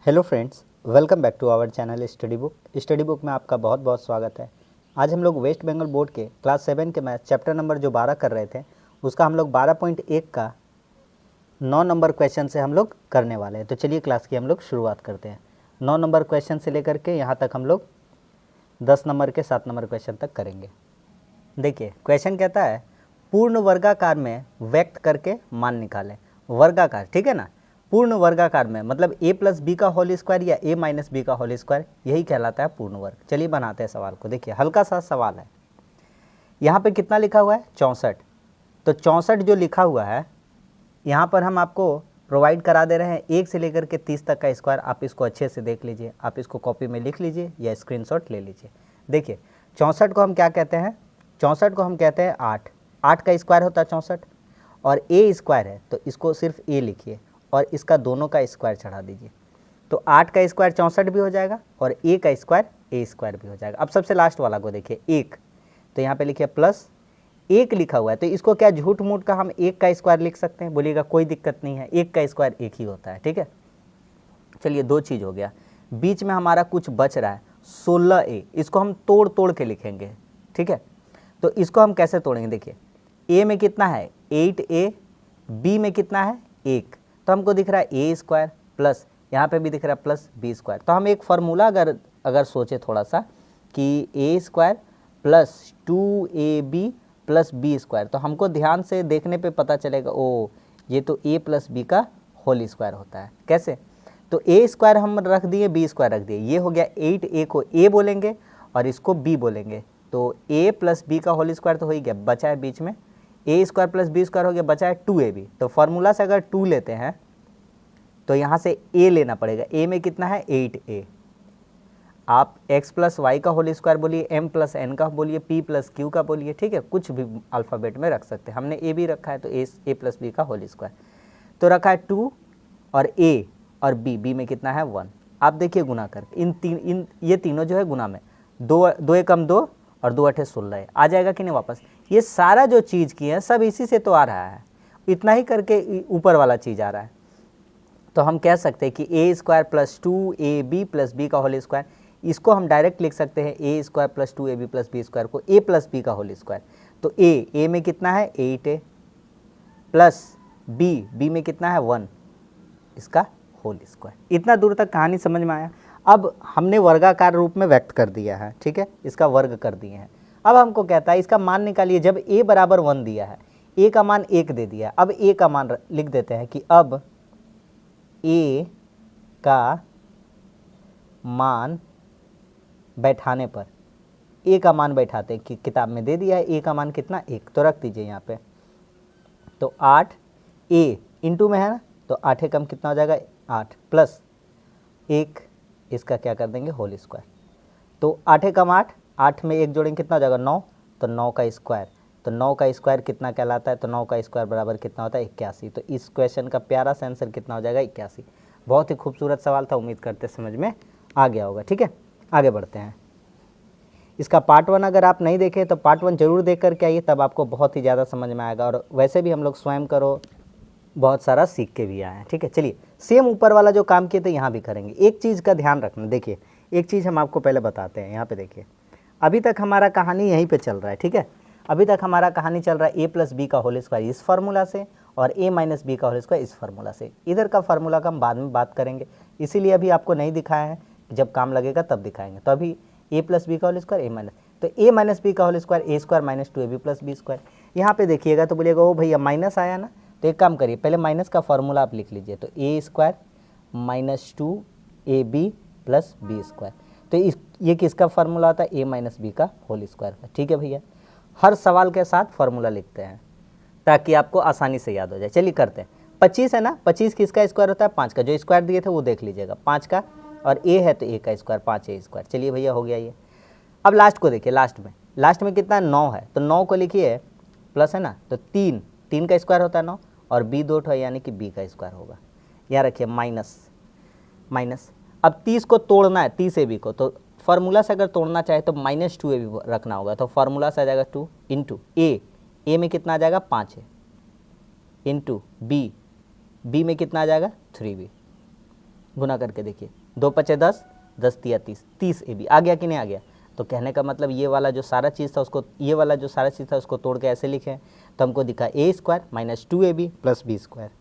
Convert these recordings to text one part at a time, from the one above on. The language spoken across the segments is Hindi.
Hello friends, welcome back to our channel study book में आपका बहुत बहुत स्वागत है। आज हम लोग वेस्ट बंगाल बोर्ड के क्लास 7 के मैथ चैप्टर नंबर जो 12 कर रहे थे उसका हम लोग 12.1 का 9 नंबर क्वेश्चन से हम लोग करने वाले हैं। तो चलिए क्लास की हम लोग शुरुआत करते हैं। 9 नंबर क्वेश्चन से लेकर के यहाँ तक हम लोग 10 नंबर के 7 नंबर क्वेश्चन तक करेंगे। देखिए क्वेश्चन कहता है पूर्ण वर्गाकार में व्यक्त करके मान निकालें। वर्गाकार, ठीक है ना, पूर्ण वर्गाकार में मतलब a प्लस बी का होल स्क्वायर या a माइनस बी का होल स्क्वायर, यही कहलाता है पूर्ण वर्ग। चलिए बनाते हैं सवाल को। देखिए हल्का सा सवाल है। यहाँ पे कितना लिखा हुआ है 64। तो 64 जो लिखा हुआ है यहाँ पर हम आपको प्रोवाइड करा दे रहे हैं 1 से लेकर के 30 तक का स्क्वायर। आप इसको अच्छे से देख लीजिए, आप इसको कॉपी में लिख लीजिए या स्क्रीनशॉट ले लीजिए। देखिए 64 को हम क्या कहते हैं, 64 को हम कहते हैं 8 का स्क्वायर होता है 64 और a स्क्वायर है तो इसको सिर्फ a लिखिए और इसका दोनों का स्क्वायर चढ़ा दीजिए। तो 8 का स्क्वायर 64 भी हो जाएगा और a का स्क्वायर a स्क्वायर भी हो जाएगा। अब सबसे लास्ट वाला को देखिए 1, तो यहाँ पे लिखिए प्लस 1 लिखा हुआ है तो इसको क्या झूठ मूठ का हम 1 का स्क्वायर लिख सकते हैं? बोलिएगा कोई दिक्कत नहीं है, 1 का स्क्वायर 1 ही होता है, ठीक है। चलिए दो चीज़ हो गया। बीच में हमारा कुछ बच रहा है 16a, इसको हम तोड़ तोड़ के लिखेंगे, ठीक है। तो इसको हम कैसे तोड़ेंगे? देखिए a में कितना है 8a, b में कितना है 1, तो हमको दिख रहा है a स्क्वायर प्लस यहाँ पे भी दिख रहा है प्लस b स्क्वायर। तो हम एक फार्मूला अगर सोचे थोड़ा सा कि a square plus 2ab plus b square, तो हमको ध्यान से देखने पे पता चलेगा ओ ये तो a प्लस बी का होल स्क्वायर होता है। कैसे? तो a स्क्वायर हम रख दिए, b स्क्वायर रख दिए, ये हो गया 8a को a बोलेंगे और इसको b बोलेंगे। तो a प्लस बी का होल स्क्वायर तो हो ही गया, बचा है बीच में a square plus B square हो गया, बचा है 2ab। तो फार्मूला से अगर 2 लेते हैं तो यहाँ से a लेना पड़ेगा। a में कितना है 8a। आप x प्लस वाई का होल स्क्वायर बोलिए, m प्लस n का बोलिए, p प्लस q का बोलिए, ठीक है, कुछ भी अल्फ़ाबेट में रख सकते हैं। हमने a भी रखा है तो a प्लस बी का होल स्क्वायर तो रखा है 2 और a और b में कितना है 1। आप देखिए गुना करके ये तीनों जो है गुना में 2 एकम 2 और 2 अठे 16 आ जाएगा कि नहीं वापस। ये सारा जो चीज़ की है सब इसी से तो आ रहा है, इतना ही करके ऊपर वाला चीज़ आ रहा है। तो हम कह सकते हैं कि a square plus 2ab plus B का होल स्क्वायर, इसको हम डायरेक्ट लिख सकते हैं a square plus 2ab plus B square को a प्लस बी का होल स्क्वायर। तो a में कितना है 8a प्लस b में कितना है 1, इसका होल स्क्वायर। इतना दूर तक कहानी समझ में आया। अब हमने वर्गाकार रूप में व्यक्त कर दिया है, ठीक है, इसका वर्ग कर दिए हैं। अब हमको कहता है इसका मान निकालिए। जब a बराबर 1 दिया है, a का मान 1 दे दिया, अब a का मान लिख देते हैं कि अब a का मान बैठाने पर, a का मान बैठाते हैं कि किताब में दे दिया है a का मान कितना 1, तो रख दीजिए यहाँ पे। तो 8a इंटू में है ना, तो 8 एकम कितना हो जाएगा 8 प्लस 1, इसका क्या कर देंगे होल स्क्वायर। तो 8 एकम 8, 8 में 1 जोड़ेंगे कितना हो जाएगा 9, तो 9 का स्क्वायर। तो 9 का स्क्वायर कितना कहलाता है? तो 9 का स्क्वायर बराबर कितना होता है 81। तो इस क्वेश्चन का प्यारा सा आंसर कितना हो जाएगा 81। बहुत ही खूबसूरत सवाल था, उम्मीद करते समझ में आ गया होगा, ठीक है। आगे बढ़ते हैं। इसका पार्ट 1 अगर आप नहीं देखें तो पार्ट 1 जरूर देख करके आइए, तब आपको बहुत ही ज़्यादा समझ में आएगा। और वैसे भी हम लोग स्वयं करो बहुत सारा सीख के भी आए हैं, ठीक है। चलिए सेम ऊपर वाला जो काम किए थे यहाँ भी करेंगे। एक चीज़ का ध्यान रखना, देखिए एक चीज़ हम आपको पहले बताते हैं। यहाँ पे देखिए अभी तक हमारा कहानी यहीं पे चल रहा है, ठीक है। अभी तक हमारा कहानी चल रहा है a प्लस बी का होल स्क्वायर इस फार्मूला से और a माइनस बी का होल स्क्वायर इस फार्मूला से। इधर का फार्मूला का हम बाद में बात करेंगे, इसीलिए अभी आपको नहीं दिखाया है, जब काम लगेगा तब दिखाएंगे। तो अभी a प्लस बी का होल स्क्वायर a माइनस, तो a माइनस बी का whole square a square minus 2ab plus B square. यहाँ पे देखिएगा तो बोलिएगा ओ भैया माइनस आया ना, तो एक काम करिए पहले माइनस का फार्मूला आप लिख लीजिए। तो a square minus 2ab plus B square. तो ये किसका फार्मूला आता है? a माइनस बी का होल स्क्वायर का, ठीक है भैया। हर सवाल के साथ फार्मूला लिखते हैं ताकि आपको आसानी से याद हो जाए। चलिए करते हैं। 25 है ना, 25 किसका स्क्वायर होता है? 5 का। जो स्क्वायर दिए थे वो देख लीजिएगा, 5 का, और a है तो a का स्क्वायर 5a स्क्वायर। चलिए भैया हो गया ये। अब लास्ट को देखिए, लास्ट में कितना 9 है, तो 9 को लिखिए प्लस है ना, तो 3 का स्क्वायर होता है 9 और b 2 है यानी कि b का स्क्वायर होगा। यहाँ रखिए माइनस। अब 30 को तोड़ना है, 30ab को, तो फार्मूला से अगर तोड़ना चाहे तो माइनस 2ab रखना होगा। तो फार्मूला से आ जाएगा 2 इंटू a में कितना आ जाएगा 5 है, इंटू b में कितना आ जाएगा 3b, गुना करके देखिए, 2 पचे 10, 10 तिया 30, 30 AB आ गया कि नहीं आ गया। तो कहने का मतलब ये वाला जो सारा चीज़ था उसको, ये वाला जो सारा चीज़ था उसको तोड़ के ऐसे लिखें तो हमको दिखा A square minus 2AB plus B square.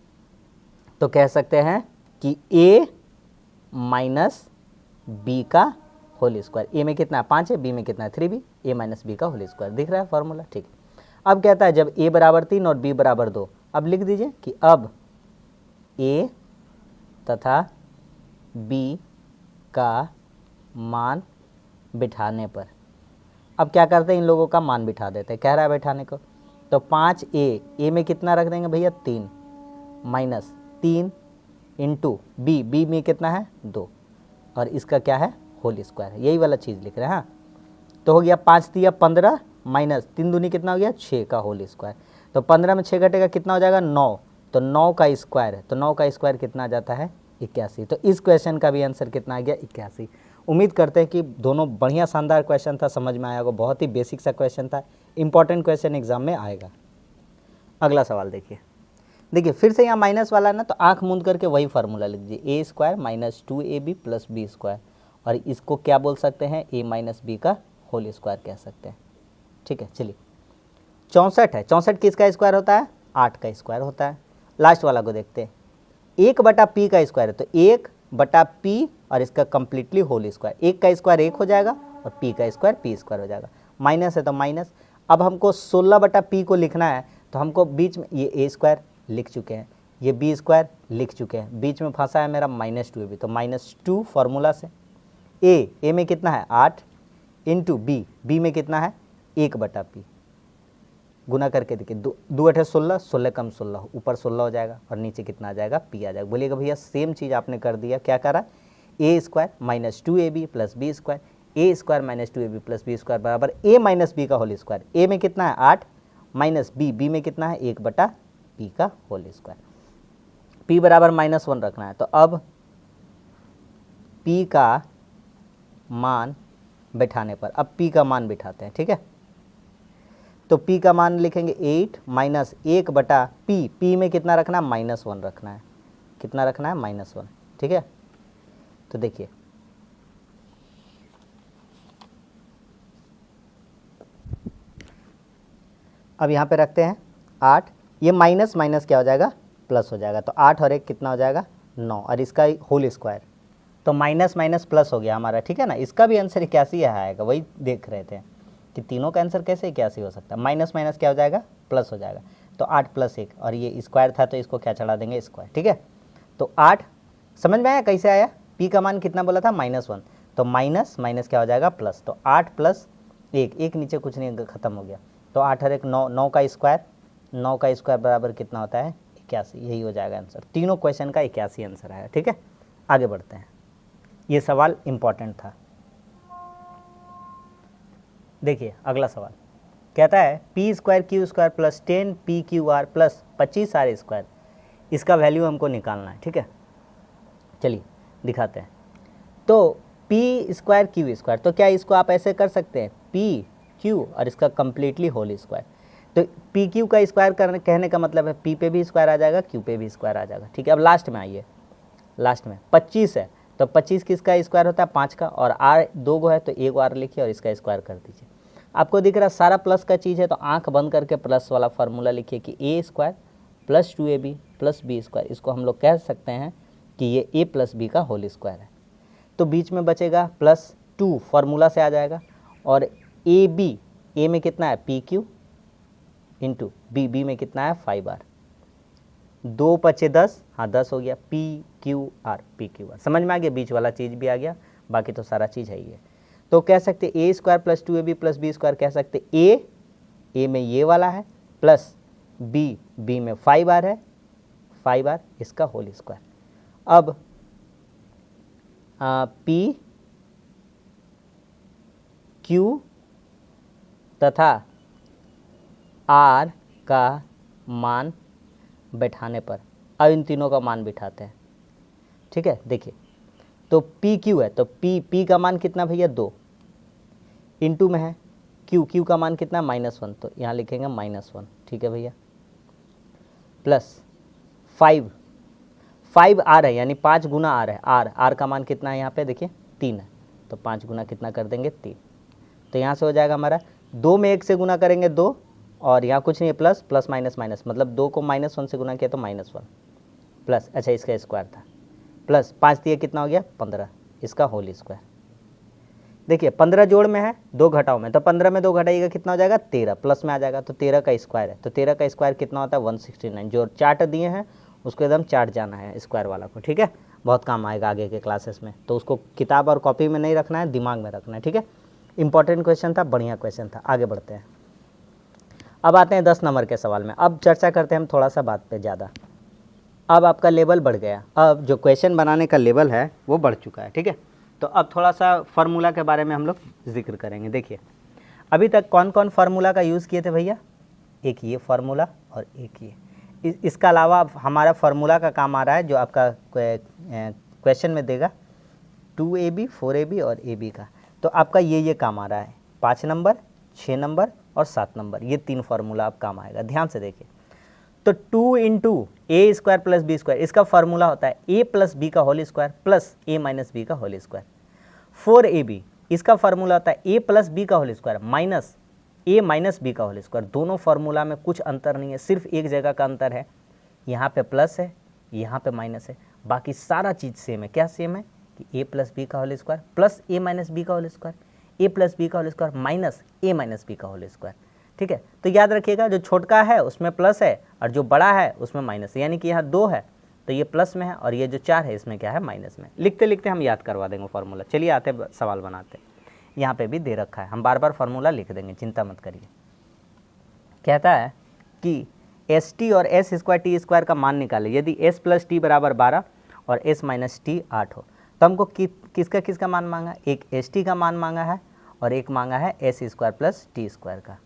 तो कह सकते हैं कि ए माइनस बी का होल स्क्वायर। ए में कितना है 5 है, बी में कितना है 3B, ए माइनस बी का होल स्क्वायर। दिख रहा है फॉर्मूला, ठीक है। अब कहता है जब ए बराबर 3 और बी बराबर 2, अब लिख दीजिए कि अब ए तथा बी का मान बिठाने पर, अब क्या करते हैं इन लोगों का मान बिठा देते हैं, कह रहा है बैठाने को। तो 5A में कितना रख देंगे भैया 3 माइनस 3 इंटू बी में कितना है 2 और इसका क्या है होल स्क्वायर है, यही वाला चीज़ लिख रहे हैं। हाँ, तो हो गया 5 तिया 15 माइनस 3 दूनी कितना हो गया 6 का होल स्क्वायर। तो 15 में 6 घटेगा कितना हो जाएगा 9, तो 9 का स्क्वायर है, तो 9 का स्क्वायर कितना आ जाता है 81। तो इस क्वेश्चन का भी आंसर कितना आ गया 81। उम्मीद करते हैं कि दोनों बढ़िया शानदार क्वेश्चन था, समझ में आया होगा। बहुत ही बेसिक सा क्वेश्चन था, इंपॉर्टेंट क्वेश्चन एग्जाम में आएगा। अगला सवाल देखिए, फिर से यहाँ माइनस वाला है ना, तो आंख मूंद करके वही फार्मूला लिख दीजिए, A square minus 2AB plus B square, और इसको क्या बोल सकते हैं ए माइनस बी का होल स्क्वायर कह सकते हैं। ठीक है, चलिए 64 है, 64 किसका स्क्वायर होता है 8 का स्क्वायर होता है। लास्ट वाला को देखते हैं, 1/p का स्क्वायर है, तो 1/p और इसका कंप्लीटली होल स्क्वायर, 1 का स्क्वायर 1 हो जाएगा और p का स्क्वायर p स्क्वायर हो जाएगा। माइनस है तो माइनस। अब हमको 16/p को लिखना है, तो हमको बीच में ये a स्क्वायर लिख चुके हैं, ये b स्क्वायर लिख चुके हैं, बीच में फंसा है मेरा -2ab, तो -2 फार्मूला से a में कितना है 8 इंटू b में कितना है 1/p, गुना करके देखिए, 2 8 16, 16 कम 16, ऊपर 16 हो जाएगा और नीचे कितना आ जाएगा p आ जाएगा। बोलिएगा भैया सेम चीज़ आपने कर दिया, क्या करा a square minus 2ab plus B square, a square minus 2ab plus B square बराबर a माइनस बी का होल स्क्वायर। a में कितना है 8 माइनस b में कितना है 1/p का होल स्क्वायर। p बराबर -1 रखना है, तो अब p का मान बैठाने पर, अब p का मान बिठाते हैं। ठीक है, तो p का मान लिखेंगे 8 माइनस 1/p, p में कितना रखना है -1 रखना है, कितना रखना है -1। ठीक है, तो देखिए अब यहाँ पे रखते हैं 8, ये माइनस माइनस क्या हो जाएगा प्लस हो जाएगा, तो 8 और 1 कितना हो जाएगा 9, और इसका होल स्क्वायर, तो माइनस माइनस प्लस हो गया हमारा। ठीक है ना, इसका भी आंसर 81 आएगा, वही देख रहे थे कि तीनों का आंसर कैसे 81 हो सकता है। माइनस माइनस क्या हो जाएगा प्लस हो जाएगा, तो 8 + 1, और ये स्क्वायर था तो इसको क्या चढ़ा देंगे स्क्वायर। ठीक है, तो 8 समझ में आया कैसे आया, p का मान कितना बोला था -1, तो माइनस माइनस क्या हो जाएगा प्लस, तो 8 + 1, एक नीचे कुछ नहीं खत्म हो गया, तो 8 और 1 9, 9 का स्क्वायर, 9 का स्क्वायर बराबर कितना होता है 81, यही हो जाएगा आंसर। तीनों क्वेश्चन का 81 आंसर आया। ठीक है, आगे बढ़ते हैं, ये सवाल इंपॉर्टेंट था। देखिए अगला सवाल कहता है p square Q square plus 10pqr plus 25r square, इसका वैल्यू हमको निकालना है। ठीक है, चलिए दिखाते हैं। तो p स्क्वायर क्यू स्क्वायर, तो क्या इसको आप ऐसे कर सकते हैं p q और इसका कम्प्लीटली होल स्क्वायर, तो पी क्यू का स्क्वायर करने कहने का मतलब है p पे भी स्क्वायर आ जाएगा, q पे भी स्क्वायर आ जाएगा। ठीक है, अब लास्ट में आइए, लास्ट में 25 है, तो 25 किसका स्क्वायर होता है 5 का, और r 2 गो है तो 1 r लिखिए और इसका स्क्वायर कर दीजिए। आपको दिख रहा है सारा प्लस का चीज़ है, तो आंख बंद करके प्लस वाला फार्मूला लिखिए कि a square plus 2ab plus B square, इसको हम लोग कह सकते हैं कि ये a प्लस बी का होल स्क्वायर है। तो बीच में बचेगा +2 फार्मूला से आ जाएगा, और a में कितना है पी क्यू इंटू बी में कितना है 5r, 2 × 10, हाँ 10 हो गया, PQR PQR समझ में आ गया, बीच वाला चीज़ भी आ गया, बाकी तो सारा चीज़ है ही है। तो कह सकते a square plus 2ab plus B square, कह सकते a में ये वाला है प्लस b में 5r है, 5r इसका होल स्क्वायर। अब p q तथा r का मान बैठाने पर, अब इन तीनों का मान बिठाते हैं। ठीक है, देखिए तो पी क्यू है, तो पी का मान कितना भैया 2, इंटू में है क्यू का मान कितना -1, तो यहाँ लिखेंगे -1। ठीक है भैया, प्लस 5 5 आर है यानी 5 गुना आर है, आर का मान कितना है यहाँ पे देखिए 3 है, तो 5 गुना कितना कर देंगे 3, तो यहाँ से हो जाएगा हमारा 2 में 1 से गुना करेंगे 2, और यहाँ कुछ नहीं है प्लस प्लस माइनस माइनस, मतलब 2 को -1 से गुना किया तो -1 प्लस, अच्छा इसका स्क्वायर था, प्लस 5 दिए कितना हो गया 15, इसका होल स्क्वायर। देखिए 15 जोड़ में है 2 घटाओ में, तो 15 में 2 घटाइएगा कितना हो जाएगा 13, प्लस में आ जाएगा तो 13 का स्क्वायर है, तो 13 का स्क्वायर कितना होता है 169। जो चार्ट दिए हैं उसको एकदम चार्ट जाना है स्क्वायर वाला को, ठीक है, बहुत काम आएगा आगे के क्लासेस में, तो उसको किताब और कॉपी में नहीं रखना है, दिमाग में रखना है, ठीक है। इंपॉर्टेंट क्वेश्चन था, बढ़िया क्वेश्चन था। आगे बढ़ते हैं, अब आते हैं 10 नंबर के सवाल में। अब चर्चा करते हैं हम थोड़ा सा बात पे ज़्यादा, अब आपका लेवल बढ़ गया, अब जो क्वेश्चन बनाने का लेवल है वो बढ़ चुका है, ठीक है। तो अब थोड़ा सा फार्मूला के बारे में हम लोग जिक्र करेंगे। देखिए अभी तक कौन कौन फार्मूला का यूज़ किए थे भैया, एक ये फार्मूला और एक ये, इसका अलावा हमारा फार्मूला का काम आ रहा है जो आपका क्वेश्चन में देगा 2ab 4ab और ab का, तो आपका ये काम आ रहा है 5 नंबर 6 नंबर और 7 नंबर, ये 3 फार्मूला आप काम आएगा। ध्यान से देखिए, तो 2 into a square plus B square, इसका फार्मूला होता है ए प्लस बी का होल स्क्वायर प्लस ए माइनस बी का होल स्क्वायर। 4ab, इसका फार्मूला होता है ए प्लस बी का होल स्क्वायर माइनस ए माइनस बी का होल स्क्वायर। दोनों फार्मूला में कुछ अंतर नहीं है, सिर्फ एक जगह का अंतर है, यहाँ पे प्लस है यहाँ पे माइनस है, बाकी सारा चीज़ सेम है। क्या सेम है कि ए प्लस बी का होल स्क्वायर प्लस ए माइनस बी का होल स्क्वायर, ए प्लस बी का होल स्क्वायर माइनस ए माइनस बी का होल स्क्वायर, ठीक है। तो याद रखिएगा जो छोटका है उसमें प्लस है और जो बड़ा है उसमें माइनस है, यानी कि यहाँ 2 है तो ये प्लस में है और ये जो 4 है इसमें क्या है माइनस में। लिखते लिखते हम याद करवा देंगे फार्मूला। चलिए आते सवाल बनाते, यहाँ पे भी दे रखा है, हम बार बार फार्मूला लिख देंगे, चिंता मत करिए। कहता है कि एस टी और एस स्क्वायर टी स्क्वायर का मान निकाले यदि एस प्लस टी बराबर 12 और एस माइनस टी 8 हो। तो हमको किसका मान मांगा, एक एस टी का मान मांगा है और एक मांगा है S square plus T square का।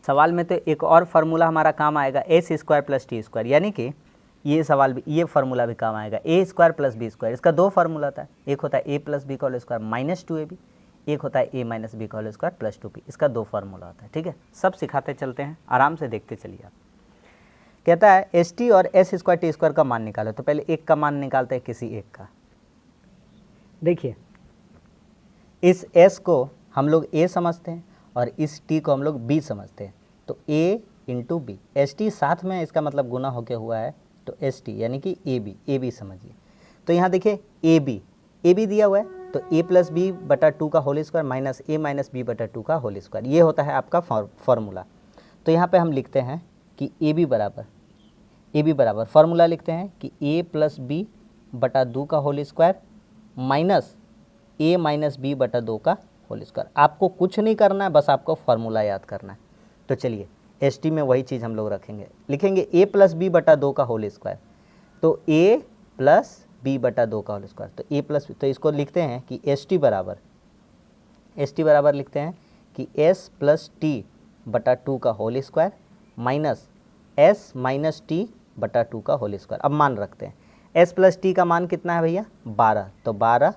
सवाल में तो एक और फार्मूला हमारा काम आएगा S square plus T square, यानी कि ये सवाल भी, ये फार्मूला भी काम आएगा ए स्क्वायर प्लस बी स्क्वायर। इसका 2 फार्मूला होता है, एक होता है ए प्लस बी का होल स्क्वायर माइनस 2ab, एक होता है ए माइनस बी का होल स्क्वायर प्लस 2b। इसका 2 फार्मूला होता है, ठीक है। सब सिखाते चलते हैं, आराम से देखते चलिए आप। कहता है एस टी और एस स्क्वायर टी स्क्वायर का मान निकालो, तो पहले एक का मान निकालते हैं किसी एक का। देखिए इस s को हम लोग a समझते हैं और इस t को हम लोग b समझते हैं, तो a into b, s t साथ में इसका मतलब गुना होके हुआ है, तो एस टी यानी कि ए बी समझिए। तो यहाँ देखिए ए बी दिया हुआ है, तो a प्लस बी बटा 2 का होल स्क्वायर माइनस ए माइनस बी बटा 2 का होल स्क्वायर, ये होता है आपका फार्मूला। तो यहाँ पे हम लिखते हैं कि ए बी बराबर फार्मूला लिखते हैं कि a प्लस बी बटा 2 का होल स्क्वायर माइनस ए माइनस बी बटा 2 का होल स्क्वायर। आपको कुछ नहीं करना है, बस आपको फार्मूला याद करना है। तो चलिए एस टी में वही चीज़ हम लोग रखेंगे, लिखेंगे ए प्लस बी बटा 2 का होल स्क्वायर, तो ए प्लस बी बटा 2 का होल स्क्वायर, तो ए प्लस, तो इसको लिखते हैं कि एस टी बराबर लिखते हैं कि एस प्लस टी बटा 2 का whole square minus s minus t बटा 2 का होल स्क्वायर। अब मान रखते हैं एस प्लस टी का मान कितना है भैया 12, तो 12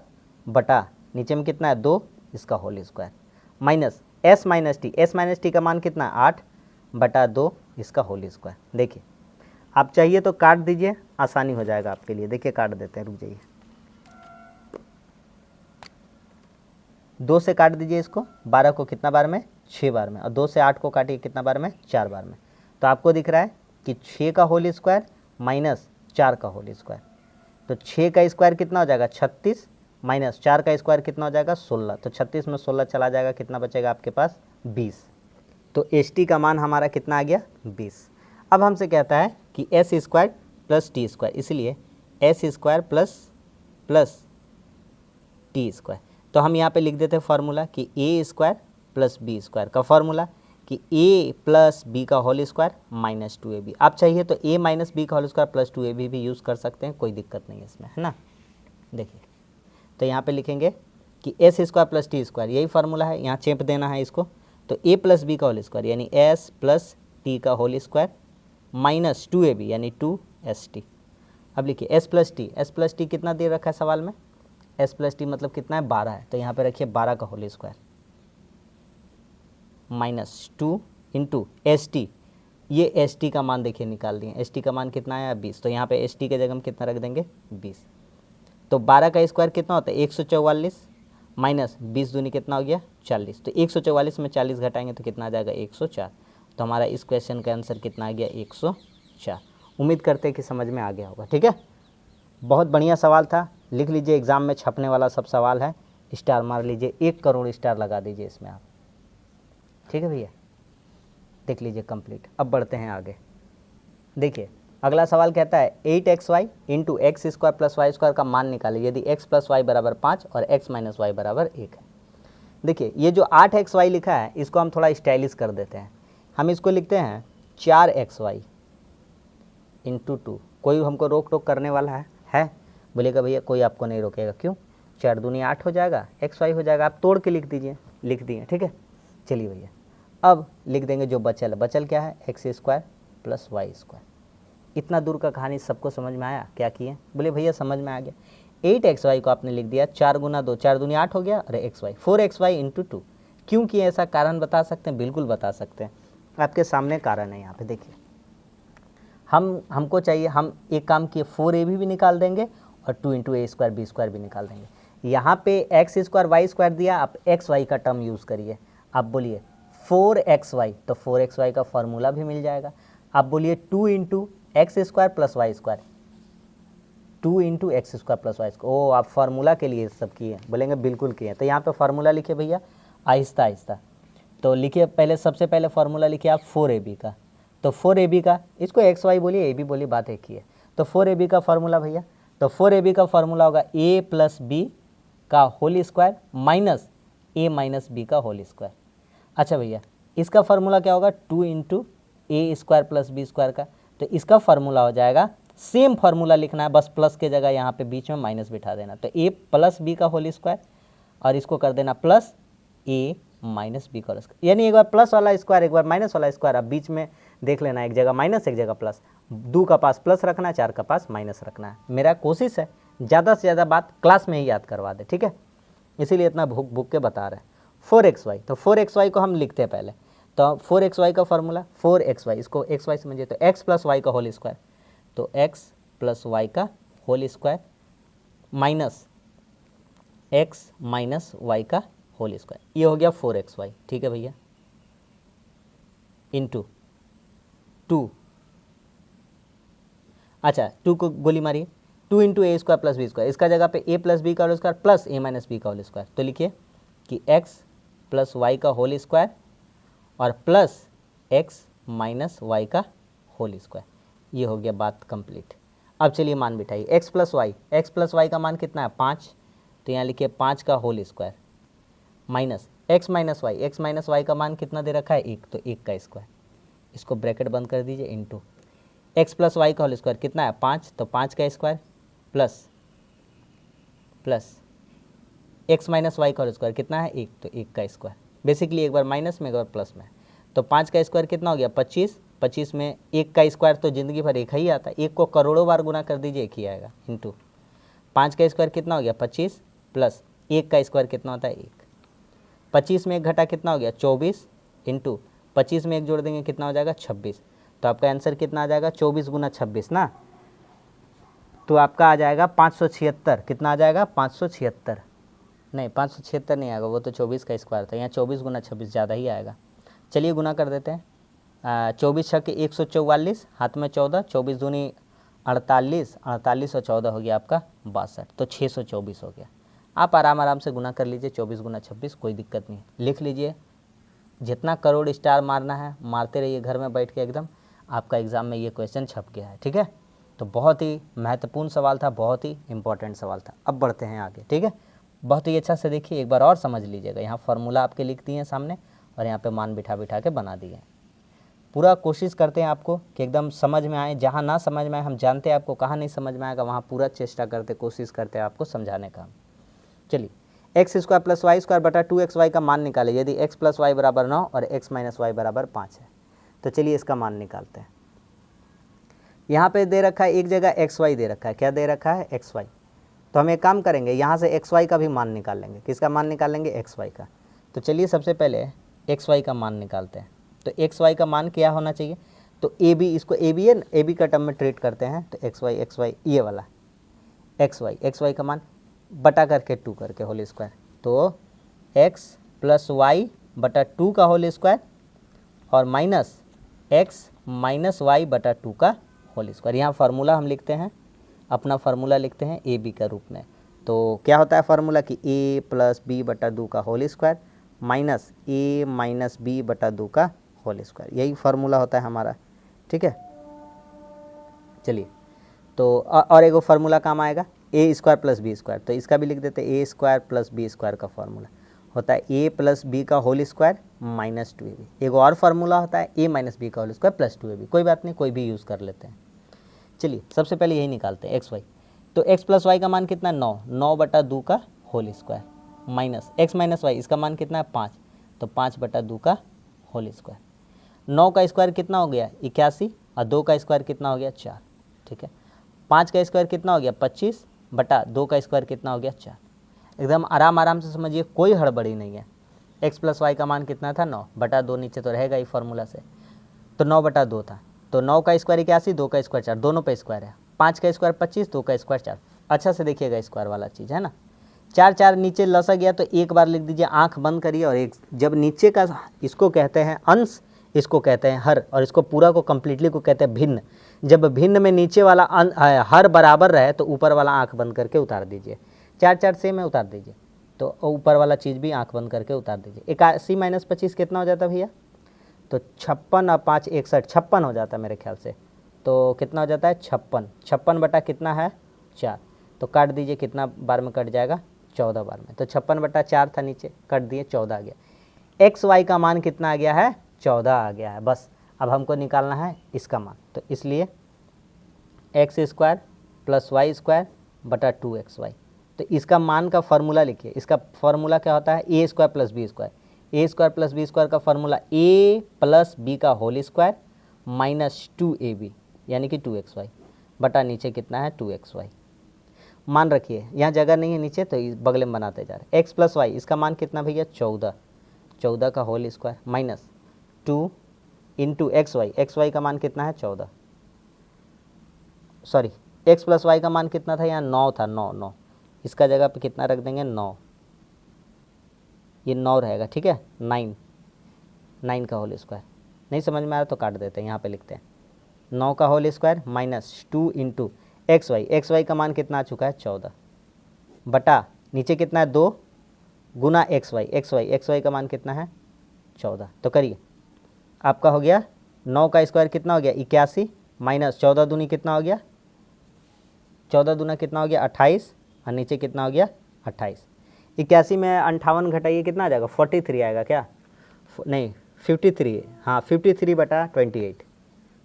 बटा नीचे में कितना है 2, इसका whole square minus s minus t का मान कितना है 8 बटा 2, इसका होल स्क्वायर। देखिए आप चाहिए तो काट दीजिए, आसानी हो जाएगा आपके लिए। देखिए काट देते हैं, रुक जाइए, 2 से काट दीजिए इसको, 12 को कितना बार में 6 बार में, और 2 से 8 को काटिए कितना बार में 4 बार में। तो आपको दिख रहा है कि 6 का होल स्क्वायर माइनस 4 का होल स्क्वायर, तो 6 का स्क्वायर कितना हो जाएगा 36 माइनस 4 का स्क्वायर कितना हो जाएगा 16, तो 36 में 16 चला जाएगा, कितना बचेगा आपके पास 20। तो एस टी का मान हमारा कितना आ गया 20। अब हमसे कहता है कि S square plus T square, इसलिए S square plus T square, तो हम यहाँ पे लिख देते हैं फार्मूला कि A square plus B square का फार्मूला कि ए प्लस बी का होल स्क्वायर माइनस 2ab। आप चाहिए तो ए माइनस बी का होल स्क्वायर प्लस 2ab भी यूज़ कर सकते हैं, कोई दिक्कत नहीं है इसमें, है ना। देखिए तो यहाँ पे लिखेंगे कि S square plus T square, यही फार्मूला है, यहाँ चेप देना है इसको, तो ए प्लस बी का होल स्क्वायर यानी एस प्लस टी का होल स्क्वायर माइनस 2ab यानी 2st। अब लिखिए एस प्लस टी कितना दे रखा है सवाल में, एस प्लस टी मतलब कितना है 12 है, तो यहाँ पे रखिए 12 का whole square minus 2 into s t, ये एस टी का मान देखिए निकाल दिए, एस टी का मान कितना आया 20, तो यहाँ पे एस टी के जगह हम कितना रख देंगे 20। तो 12 का स्क्वायर कितना होता है 144 माइनस 20 दूनी कितना हो गया 40, तो 144 में 40 घटाएंगे तो कितना आ जाएगा 104। तो हमारा इस क्वेश्चन का आंसर कितना आ गया 104। उम्मीद करते हैं कि समझ में आ गया होगा। ठीक है, बहुत बढ़िया सवाल था, लिख लीजिए, एग्ज़ाम में छपने वाला सब सवाल है, स्टार मार लीजिए, 1 करोड़ स्टार लगा दीजिए इसमें आप। ठीक है भैया, देख लीजिए कंप्लीट। अब बढ़ते हैं आगे। देखिए अगला सवाल कहता है 8xy into x square plus Y square का मान निकालिए यदि x प्लस वाई बराबर 5 और x माइनस वाई बराबर 1 है। देखिए ये जो 8xy लिखा है इसको हम थोड़ा स्टाइलिश कर देते हैं, हम इसको लिखते हैं 4xy इंटू 2। कोई हमको रोक टोक करने वाला है? बोलेगा भैया कोई आपको नहीं रोकेगा, क्यों? 4 दूनी 8 हो जाएगा, xy हो जाएगा, आप तोड़ के लिख दीजिए, लिख दिए। ठीक है, चलिए भैया अब लिख देंगे जो बचल है। बचल क्या है x square plus Y square. इतना दूर का कहानी सबको समझ में आया? क्या किए? बोले भैया समझ में आ गया। 8xy को आपने लिख दिया 4 गुना 2, 4 दूनी 8 हो गया, अरे xy 4xy इंटू 2। क्यों किए ऐसा? कारण बता सकते हैं? बिल्कुल बता सकते हैं, आपके सामने कारण है। यहाँ पे देखिए हमको चाहिए, हम एक काम किए 4ab भी निकाल देंगे और 2 into a square B square भी निकाल देंगे। यहाँ पे एक्स स्क्वायर वाई स्क्वायर दिया, आप एक्स वाई का टर्म यूज़ करिए। आप बोलिए 4xy, तो 4xy का फॉर्मूला भी मिल जाएगा। आप बोलिए 2 into x square plus Y square, 2 into x square plus Y square. ओ आप फार्मूला के लिए सब किए? बोलेंगे बिल्कुल किए। तो यहाँ पे फार्मूला लिखिए भैया आहिस्ता आहिस्ता। तो लिखिए पहले, सबसे पहले फार्मूला लिखिए आप 4ab का। तो 4ab का, इसको xy बोलिए, ab बोलिए, बात एक ही है। तो 4ab का फार्मूला भैया, तो 4ab का फार्मूला होगा a प्लस बी का whole square minus a minus B का होल स्क्वायर। अच्छा भैया इसका फार्मूला क्या होगा 2 into a square plus B square का। तो इसका फार्मूला हो जाएगा, सेम फार्मूला लिखना है, बस प्लस के जगह यहाँ पे बीच में माइनस बिठा देना। तो a प्लस बी का होल स्क्वायर और इसको कर देना प्लस a माइनस बी का होल स्क्वायर। यानी एक बार प्लस वाला स्क्वायर एक बार माइनस वाला स्क्वायर, अब बीच में देख लेना, एक जगह माइनस एक जगह प्लस, 2 का पास प्लस रखना है, 4 का पास माइनस रखना है। मेरा कोशिश है ज़्यादा से ज़्यादा बात क्लास में ही याद करवा दे। ठीक है, इसीलिए इतना भूख भूख के बता रहे हैं। 4xy, तो 4xy को हम लिखते हैं पहले। तो 4xy का फार्मूला 4xy, इसको xy समझिए, तो x प्लस वाई का होल स्क्वायर, तो x प्लस वाई का whole square minus x minus y का होल स्क्वायर, ये हो गया 4xy। ठीक है भैया, इंटू 2, अच्छा 2 को गोली मारिए, 2 into a square plus B square, इसका जगह पे a प्लस बी का whole square plus a minus B का होल स्क्वायर। तो लिखिए कि x प्लस वाई का होल स्क्वायर और प्लस x माइनस वाई का होल स्क्वायर। ये हो गया बात कंप्लीट। अब चलिए मान बिठाइए x प्लस वाई का मान कितना है 5, तो यहाँ लिखिए 5 का whole square minus x minus y का मान कितना दे रखा है 1, तो 1 का स्क्वायर, इसको ब्रैकेट बंद कर दीजिए, इंटू x प्लस वाई का होल स्क्वायर कितना है 5, तो 5 का square plus x minus y का होल स्क्वायर कितना है 1, तो 1 का स्क्वायर। बेसिकली एक बार माइनस में एक बार प्लस में, तो 5 का स्क्वायर कितना हो गया 25, 25 में 1 का स्क्वायर तो ज़िंदगी भर एक ही आता है, 1 को करोड़ों बार गुना कर दीजिए एक ही आएगा, इंटू 5 का स्क्वायर कितना हो गया 25 प्लस 1 का स्क्वायर कितना होता है 1, 25 में 1 घटा कितना हो गया 24, इंटू 25 में 1 जोड़ देंगे कितना हो जाएगा 26। तो आपका आंसर कितना आ जाएगा 24 गुना 26 ना, तो आपका आ जाएगा 576। कितना आ जाएगा 576, नहीं 576 नहीं आएगा, वो तो 24 का स्क्वायर था, यहाँ 24 गुना 26 ज़्यादा ही आएगा। चलिए गुना कर देते हैं, 24 छक्के 144, हाथ में 14, 24 दूनी 48, 48 और 14 हो गया आपका 62, तो 624 हो गया। आप आराम से गुना कर लीजिए, 24 गुना 26 कोई दिक्कत नहीं, लिख लीजिए। जितना करोड़ स्टार मारना है मारते रहिए घर में बैठ के, एकदम आपका एग्ज़ाम में ये क्वेश्चन छप गया है। ठीक है, तो बहुत ही महत्वपूर्ण सवाल था, बहुत ही इंपॉर्टेंट सवाल था। अब बढ़ते हैं आगे। ठीक है, बहुत ही अच्छा से देखिए, एक बार और समझ लीजिएगा। यहाँ फार्मूला आपके लिख दिए हैं सामने और यहाँ पे मान बिठा बिठा के बना दिए हैं। पूरा कोशिश करते हैं आपको कि एकदम समझ में आए, जहाँ ना समझ में आए हम जानते हैं आपको कहाँ नहीं समझ में आएगा, वहाँ पूरा चेष्टा करते कोशिश करते हैं आपको समझाने का। चलिए x square plus Y square बटा 2xy का मान निकाले यदि x प्लस वाई बराबर 9 और x माइनस वाई बराबर 5 है। तो चलिए इसका मान निकालते हैं। यहाँ पे दे रखा है एक जगह xy दे रखा है, क्या दे रखा है xy, तो हम एक काम करेंगे यहाँ से xy का भी मान निकाल लेंगे। किसका मान निकालेंगे xy का। तो चलिए सबसे पहले xy का मान निकालते हैं। तो xy का मान क्या होना चाहिए, तो ए बी, इसको ए बी है ना, ए बी का टर्म में ट्रीट करते हैं, तो एक्स वाई ये वाला एक्स वाई का मान बटा करके 2 करके होल स्क्वायर, तो एक्स प्लस वाई बटा 2 का होल स्क्वायर और माइनस एक्स माइनस वाई बटा 2 का होल स्क्वायर। यहाँ फार्मूला हम लिखते हैं, अपना फार्मूला लिखते हैं ए बी का रूप में। तो क्या होता है फार्मूला कि ए प्लस बी बटा 2 का होल स्क्वायर माइनस ए माइनस बी बटा 2 का होल स्क्वायर, यही फार्मूला होता है हमारा। ठीक है, चलिए तो और एगो फार्मूला काम आएगा ए स्क्वायर प्लस बी स्क्वायर, तो इसका भी लिख देते हैं ए स्क्वायर प्लस बी स्क्वायर का फार्मूला होता है ए प्लस बी का होल स्क्वायर माइनस 2ab। एगो और फार्मूला होता है ए माइनस बी का होल स्क्वायर प्लस 2ab। कोई बात नहीं, कोई भी यूज़ कर लेते हैं। चलिए सबसे पहले यही निकालते हैं एक्स वाई, तो एक्स प्लस वाई का मान कितना है 9, 9 बटा 2 का whole square minus x minus y, इसका मान कितना है 5, तो 5 बटा 2 का होल स्क्वायर। 9 का स्क्वायर कितना हो गया 81 और 2 का स्क्वायर कितना हो गया 4। ठीक है, 5 का स्क्वायर कितना हो गया 25 बटा 2 का स्क्वायर कितना हो गया 4। एकदम आराम से समझिए, कोई हड़बड़ी नहीं है। एक्स प्लस वाई का मान कितना था 9 बटा 2, नीचे तो रहेगा ही फार्मूला से, तो 9 बटा 2 था, तो 9 का स्क्वायर 81, 2 का स्क्वायर 4, दोनों पे स्क्वायर है। 5 का स्क्वायर 25, 2 का स्क्वायर 4। अच्छा से देखिएगा स्क्वायर वाला चीज़ है ना, 4 4 नीचे लसा गया तो एक बार लिख दीजिए, आंख बंद करिए और एक, जब नीचे का इसको कहते हैं अंश, इसको कहते हैं हर, और इसको पूरा को कम्प्लीटली को कहते हैं भिन्न। जब भिन्न में नीचे वाला हर बराबर रहे तो ऊपर वाला आंख बंद करके उतार दीजिए। 4 4 सेम है, उतार दीजिए, तो ऊपर वाला चीज़ भी आंख बंद करके उतार दीजिए। 81 माइनस 25 कितना हो जाता भैया, तो 56 और 5 61, 56 हो जाता है मेरे ख्याल से। तो कितना हो जाता है 56, 56 बटा कितना है 4, तो काट दीजिए, कितना बार में कट जाएगा 14 बार में, तो 56 बटा 4 था, नीचे कट दिए 14 आ गया। एक्स वाई का मान कितना आ गया है 14 आ गया है। बस अब हमको निकालना है इसका मान, तो इसलिए x square plus Y square बटा 2xy, तो इसका मान का फार्मूला लिखिए। इसका फार्मूला क्या होता है ए square plus B square, a square plus B square का फार्मूला ए प्लस बी का होल स्क्वायर माइनस 2ab यानी कि 2xy बटा नीचे कितना है 2xy। मान रखिए, यहाँ जगह नहीं है नीचे, तो इस बगले में बनाते जा रहे। एक्स प्लस वाई, इसका मान कितना भैया 14, 14 का whole square minus 2 into x y का मान कितना है 14, सॉरी एक्स प्लस वाई का मान कितना था यहाँ 9 था, 9 इसका जगह पे कितना रख देंगे 9, ये 9 रहेगा। ठीक है, 9 का होल स्क्वायर। नहीं समझ में आ रहा तो काट देते हैं, यहाँ पे लिखते हैं 9 का whole square minus 2 into x y का मान कितना आ चुका है 14 बटा नीचे कितना है 2 गुना एक्स वाई का मान कितना है 14। तो करिए, आपका हो गया 9 का स्क्वायर कितना हो गया 81 माइनस 14 दूनी कितना हो गया 14 दूना कितना हो गया 28 और नीचे कितना हो गया 28। 81 में 58 घटाइए कितना आ जाएगा 43 आएगा क्या, नहीं 53, हाँ 53 बटा 28,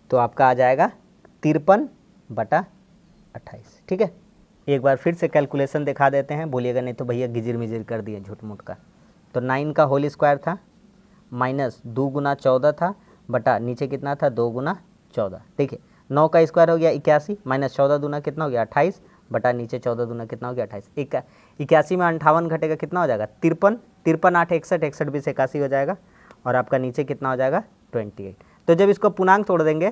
तो आपका आ जाएगा 53 बटा 28। ठीक है, एक बार फिर से कैलकुलेशन दिखा देते हैं, बोलिएगा नहीं तो भैया गिजिर मिजिर कर दिए झूठ मूठ का। तो 9 का होल स्क्वायर था माइनस 2 गुना 14 था बटा नीचे कितना था 2 गुना 14। ठीक है, 9 का स्क्वायर हो गया 81 माइनस 14 दूना कितना हो गया 28 बटा नीचे 14 दूना कितना हो गया 28। 81 में 58 घटेगा कितना हो जाएगा 53, 53 8 61, 61 20 81 हो जाएगा और आपका नीचे कितना हो जाएगा 28। तो जब इसको पूर्णांक तोड़ देंगे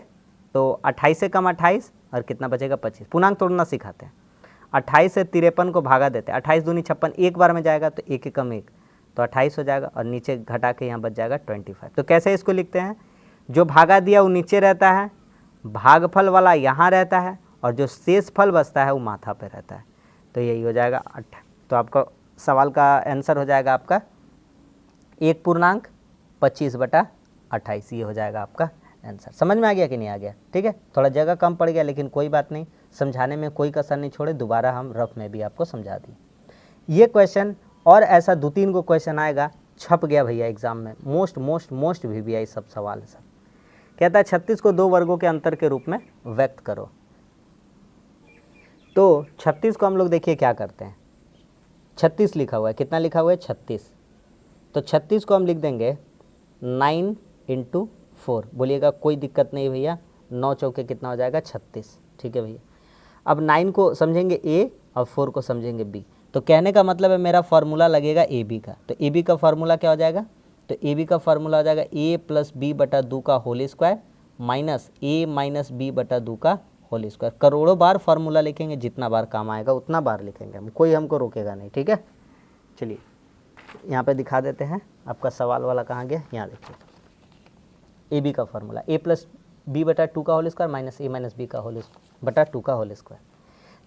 तो 28 से कम 28 और कितना बचेगा 25। पूर्णांक तोड़ना सिखाते हैं, 28 से 53 को भागा देते हैं, 28 दूनी 56, एक बार में जाएगा तो एक कम एक, तो 28 हो जाएगा और नीचे घटा के यहाँ बच जाएगा 25। तो कैसे इसको लिखते हैं, जो भागा दिया वो नीचे रहता है, भागफल वाला यहाँ रहता है और जो शेष फल बचता है वो माथा पे रहता है, तो यही हो जाएगा 8। तो आपका सवाल का आंसर हो जाएगा आपका 1 पूर्णांक 25 बटा 28, ये हो जाएगा आपका आंसर। समझ में आ गया कि नहीं आ गया। ठीक है, थोड़ा जगह कम पड़ गया लेकिन कोई बात नहीं, समझाने में कोई कसर नहीं छोड़े, दोबारा हम रफ में भी आपको समझा दिए ये क्वेश्चन। और ऐसा 2-3 को क्वेश्चन आएगा, छप गया भैया एग्जाम में, मोस्ट VBI सब सवाल है सब। कहता है 36 को 2 वर्गों के अंतर के रूप में व्यक्त करो। तो 36 को हम लोग देखिए क्या करते हैं, 36 लिखा हुआ है, कितना लिखा हुआ है 36, तो 36 को हम लिख देंगे 9 इंटू 4। बोलिएगा कोई दिक्कत नहीं भैया, 9 चौके कितना हो जाएगा 36। ठीक है भैया, अब 9 को समझेंगे A और 4 को समझेंगे B। तो कहने का मतलब है मेरा फार्मूला लगेगा AB का, तो AB का फार्मूला क्या हो जाएगा, तो AB का फार्मूला हो जाएगा A प्लस बी बटा 2 का होल स्क्वायर माइनस ए माइनस बी बटा 2 का होल स्क्वायर। करोड़ों बार फार्मूला लिखेंगे, जितना बार काम आएगा उतना बार लिखेंगे हम, कोई हमको रोकेगा नहीं, ठीक है। चलिए यहाँ पे दिखा देते हैं, आपका सवाल वाला कहाँ गया, यहाँ देखिए। ए बी का फार्मूला ए प्लस बी बटा 2 का होल स्क्वायर माइनस ए माइनस बी का होल बटा 2 का होल स्क्वायर।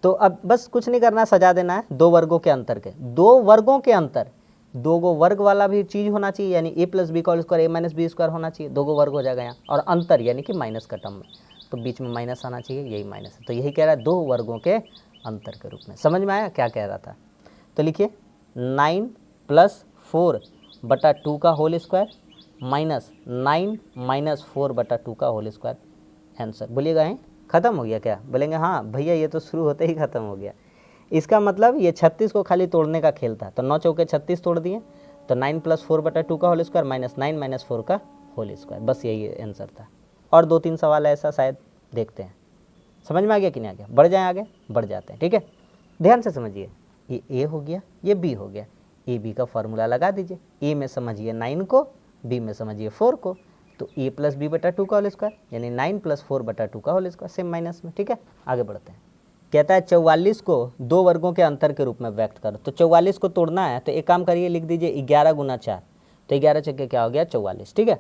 तो अब बस कुछ नहीं करना, सजा देना है दो वर्गों के अंतर के, दो वर्गों के अंतर, दो गो वर्ग वाला भी चीज़ होना चाहिए, यानी ए प्लस बी का होल स्क्वायर ए माइनस बी स्क्वायर होना चाहिए, दो गो वर्ग हो जाएगा यहाँ, और अंतर यानी कि माइनस का टर्म में, तो बीच में माइनस आना चाहिए, यही माइनस है। तो यही कह रहा है दो वर्गों के अंतर के रूप में। समझ में आया क्या कह रहा था? तो लिखिए 9 + 4 बटा 2 का होल स्क्वायर माइनस 9 - 4 बटा 2 का होल स्क्वायर आंसर। बोलिएगा हैं ख़त्म हो गया क्या? बोलेंगे हाँ भैया ये तो शुरू होते ही ख़त्म हो गया। इसका मतलब ये 36 को खाली तोड़ने का खेल था, तो 9 चौके 36 तोड़ दिए, तो 9 + 4 बटा 2 का होल स्क्वायर माइनस 9 - 4 का होल स्क्वायर, बस यही आंसर था। और 2-3 सवाल ऐसा शायद देखते हैं। समझ में आ गया कि नहीं आ गया? बढ़ जाए आगे, बढ़ जाते हैं, ठीक है। ध्यान से समझिए, ये ए हो गया, ये बी हो गया, ए बी का फार्मूला लगा दीजिए। ए में समझिए 9 को, बी में समझिए 4 को, तो ए प्लस बी बटा 2 का होल स्क्वायर यानी 9 + 4 बटा 2 का होल स्क्वायर, सेम माइनस में, ठीक है। आगे बढ़ते हैं। कहता है 44 को दो वर्गों के अंतर के रूप में व्यक्त करो। तो 44 को तोड़ना है तो एक काम करिए, लिख दीजिए 11 × 4, तो 11 चक्के क्या हो गया 44, ठीक है।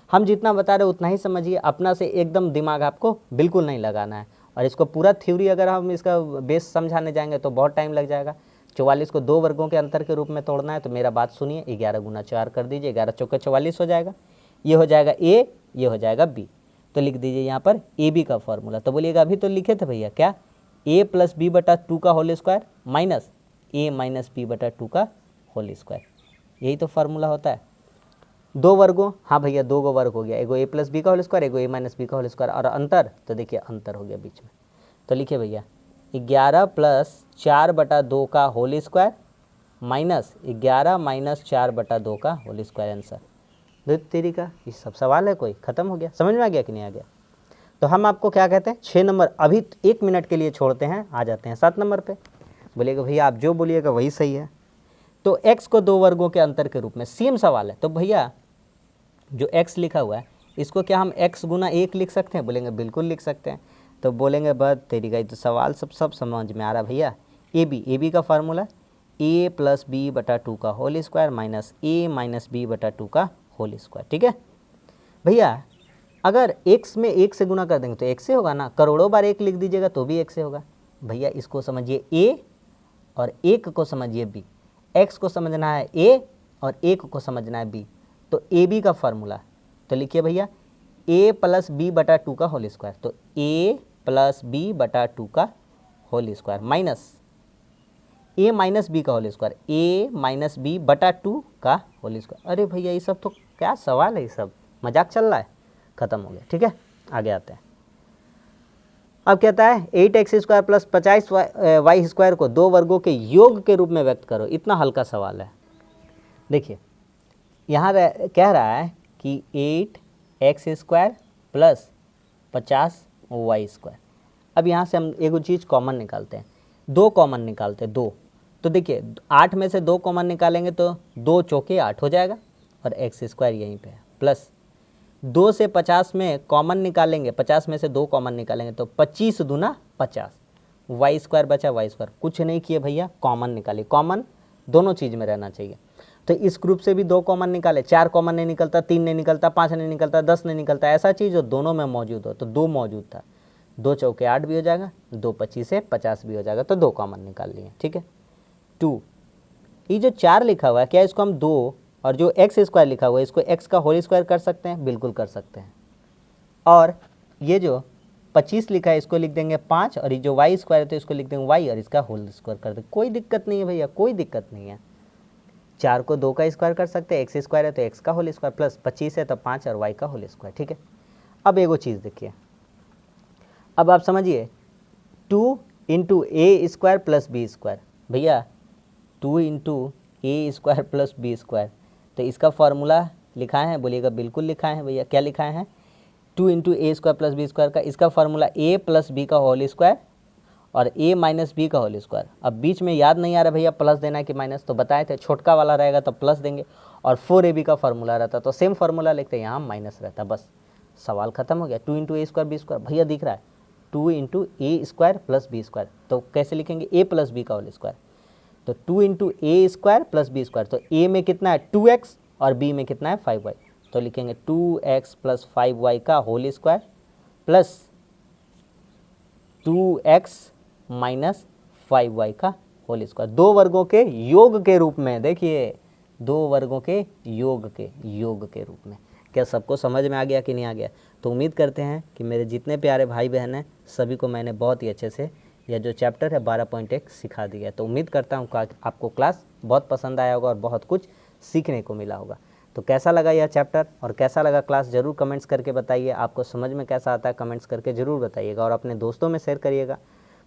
हम जितना बता रहे उतना ही समझिए, अपना से एकदम दिमाग आपको बिल्कुल नहीं लगाना है, और इसको पूरा थ्योरी अगर हम इसका बेस समझाने जाएंगे तो बहुत टाइम लग जाएगा। 44 को दो वर्गों के अंतर के रूप में तोड़ना है, तो मेरा बात सुनिए, 11 × 4 कर दीजिए, 11 चौके 44 हो जाएगा, ये हो जाएगा ए, ये हो जाएगा बी, तो लिख दीजिए यहाँ पर ए बी का फॉर्मूला। तो बोलिएगा अभी तो लिखे थे भैया क्या, ए प्लस बी बटा 2 का होल स्क्वायर माइनस ए माइनस बी बटा 2 का होल स्क्वायर, यही तो फार्मूला होता है। दो वर्गों, हाँ भैया दो गो वर्ग हो गया, एगो ए प्लस बी का होल स्क्वायर, एगो ए माइनस बी का होल स्क्वायर, और अंतर, तो देखिए अंतर हो गया बीच में। तो लिखिए भैया 11 + 4 बटा 2 का होल स्क्वायर माइनस 11 - 4 बटा 2 का होल स्क्वायर आंसर। तेरी का ये सब सवाल है, कोई ख़त्म हो गया। समझ में आ गया कि नहीं आ गया? तो हम आपको क्या कहते हैं 6 नंबर अभी 1 मिनट के लिए छोड़ते हैं, आ जाते हैं 7 नंबर पे। बोलिएगा भैया आप जो बोलिएगा वही सही है। तो x को दो वर्गों के अंतर के रूप में, सेम सवाल है, तो भैया जो x लिखा हुआ है इसको क्या हम x × 1 लिख सकते हैं? बोलेंगे बिल्कुल लिख सकते हैं। तो बोलेंगे बस तेरी का तो सवाल सब समझ में आ रहा भैया। ए बी का फार्मूला a + b बटा 2 का whole square minus a minus b बटा 2 का होल स्क्वायर, ठीक है भैया। अगर x में 1 से गुना कर देंगे तो 1 से होगा ना, करोड़ों बार 1 लिख दीजिएगा तो भी 1 से होगा भैया। इसको समझिए a और 1 को समझिए b, x को समझना है a और 1 को समझना है b, तो ए बी का फार्मूला, तो लिखिए भैया a + b बटा 2 का होल स्क्वायर, तो a + b बटा 2 का whole square minus a minus B का whole square, a minus B बटा 2 का होल स्क्वायर। अरे भैया ये सब तो क्या सवाल है, ये सब मजाक चल रहा है, ख़त्म हो गया, ठीक है। आगे आते हैं। अब कहता है 8x² + 50y² को दो वर्गों के योग के रूप में व्यक्त करो। इतना हल्का सवाल है। देखिए यहाँ कह रहा है कि 8x² + 50y²। अब यहाँ से हम एगो चीज़ कॉमन निकालते हैं, दो कॉमन निकालते हैं, दो। तो देखिए 8 में से दो कॉमन निकालेंगे तो 2 चौके 8 हो जाएगा, और x² यहीं पे है, प्लस 2 से 50 में कॉमन निकालेंगे, 50 में से 2 कॉमन निकालेंगे तो 25 दूना 50, y² बचा y²। कुछ नहीं किए भैया, कॉमन निकालिए, कॉमन दोनों चीज़ में रहना चाहिए। तो इस ग्रुप से भी 2 कॉमन निकाले, 4 कॉमन नहीं निकलता, 3 नहीं निकलता, 5 नहीं निकलता, 10 नहीं निकलता, ऐसा चीज़ जो दोनों में मौजूद हो, तो 2 मौजूद था, 2 चौके 8 भी हो जाएगा, 2 25 से 50 भी हो जाएगा, तो 2 कॉमन निकाल लिए, ठीक है। 2 ये जो 4 लिखा हुआ है, क्या इसको हम 2 और जो x² लिखा हुआ है इसको x का होल स्क्वायर कर सकते हैं? बिल्कुल कर सकते हैं। और ये जो 25 लिखा है इसको लिख देंगे 5, और ये जो y² है तो इसको लिख देंगे y और इसका होल स्क्वायर कर देंगे, कोई दिक्कत नहीं है भैया, कोई दिक्कत नहीं है। 4 को 2 का स्क्वायर कर सकते हैं, x² है तो x का होल स्क्वायर, प्लस 25 है तो 5 और y का होल स्क्वायर, ठीक है। अब एगो चीज़ देखिए, अब आप समझिए 2 × a² + b², भैया 2 × a² + b², तो इसका फार्मूला लिखा है? बोलिएगा बिल्कुल लिखा है भैया। क्या लिखा है? 2 × a² + b² का, इसका फार्मूला a + b का होल स्क्वायर और a माइनस बी का होल स्क्वायर। अब बीच में याद नहीं आ रहा भैया प्लस देना है कि माइनस, तो बताए थे छोटका वाला रहेगा तो प्लस देंगे, और 4ab का फार्मूला रहता तो सेम फार्मूला लिखते, यहाँ माइनस रहता, बस सवाल खत्म हो गया। 2 into a square B square भैया दिख रहा है, 2 into a square plus B square, तो कैसे लिखेंगे ए प्लस बी का होल स्क्वायर, तो 2 into a square plus B square, तो ए में कितना है 2x और बी में कितना है 5y, तो लिखेंगे 2x प्लस 5y का whole square plus 2x minus 5y का होल स्क्वायर, दो वर्गों के योग के रूप में, देखिए दो वर्गों के योग के रूप में। क्या सबको समझ में आ गया कि नहीं आ गया? तो उम्मीद करते हैं कि मेरे जितने प्यारे भाई बहन हैं सभी को मैंने बहुत ही अच्छे से यह जो चैप्टर है 12.1 सिखा दिया है। तो उम्मीद करता हूँ कि आपको क्लास बहुत पसंद आया होगा और बहुत कुछ सीखने को मिला होगा। तो कैसा लगा यह चैप्टर और कैसा लगा क्लास ज़रूर कमेंट्स करके बताइए। आपको समझ में कैसा आता है कमेंट्स करके ज़रूर बताइएगा और अपने दोस्तों में शेयर करिएगा।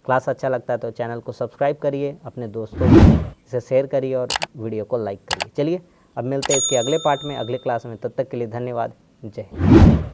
क्लास अच्छा लगता है तो चैनल को सब्सक्राइब करिए, अपने दोस्तों में इसे शेयर करिए और वीडियो को लाइक करिए। चलिए अब मिलते हैं इसके अगले पार्ट में, अगले क्लास में। तब तक के लिए धन्यवाद। जय हिंद।